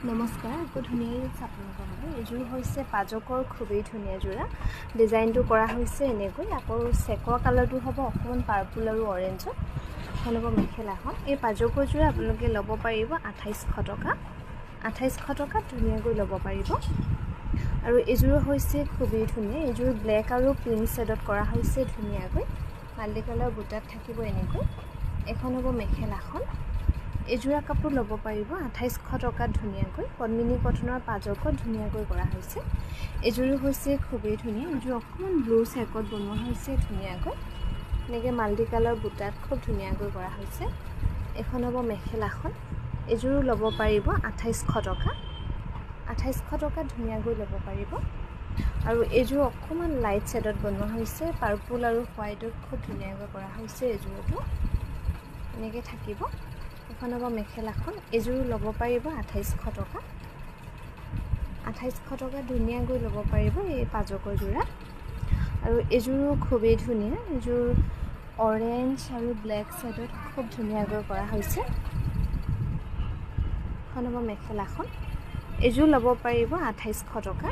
নমস্কাৰ, আকৌ ধুনীয়া আপোনালোকৰ বাবে এযোৰ হৈছে পাজকৰ খুবেই ধুনীয়া যোৰা। ডিজাইনটো কৰা হৈছে এনেকৈ, আকৌ চেকৰ কালাৰটো হ'ব অকণমান পাৰ্পল আৰু অৰেঞ্জত। এখন হ'ব মেখেলাখন। এই পাজকৰ যোৰা আপোনালোকে ল'ব পাৰিব 2800 টকা। 2800 টকাত ধুনীয়াকৈ ল'ব পাৰিব। আৰু এযোৰ হৈছে খুবেই ধুনীয়া। এযোৰ ব্লেক আৰু পিংক শ্বেডত কৰা হৈছে ধুনীয়াকৈ। মাল্টি কালাৰ বুটাত থাকিব এনেকৈ। এখন হ'ব মেখেলাখন। এযোৰা কাপোৰ ল'ব পাৰিব 2800 টকাত ধুনীয়াকৈ। পদ্মিনী কটনৰ পাজকত ধুনীয়াকৈ কৰা হৈছে। এযোৰো হৈছে খুবেই ধুনীয়া। এযোৰ অকণমান ব্লু চেকত বনোৱা হৈছে ধুনীয়াকৈ। এনেকৈ মাল্টি কালাৰ বুটাত খুব ধুনীয়াকৈ কৰা হৈছে। এখন হ'ব মেখেলাখন। এযোৰো ল'ব পাৰিব 2800 টকা। 2800 টকাত ধুনীয়াকৈ ল'ব পাৰিব। আৰু এযোৰ অকণমান লাইট শ্বেডত বনোৱা হৈছে, পাৰ্পল আৰু হোৱাইটত খুব ধুনীয়াকৈ কৰা হৈছে এযোৰটো। এনেকৈ থাকিব। এখন হ'ব মেখেলাখন। এযোৰো ল'ব পাৰিব 2800 টকা। 2800 টকা ধুনীয়াকৈ ল'ব পাৰিব এই পাজকৰ যোৰা। আৰু এযোৰো খুবেই ধুনীয়া। এযোৰ অৰেঞ্জ আৰু ব্লেক শ্বেডত খুব ধুনীয়াকৈ কৰা হৈছে। এখন হ'ব মেখেলাখন। এযোৰ ল'ব পাৰিব 2800 টকা।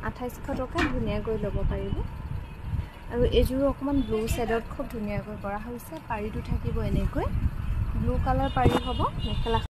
2800 টকা ধুনীয়াকৈ ল'ব পাৰিব। আৰু এযোৰো অকণমান ব্লু শ্বেডত খুব ধুনীয়াকৈ কৰা হৈছে। পাৰীটো থাকিব এনেকৈ ব্লু কালাৰ পাৰী হ'ব মেখেলা।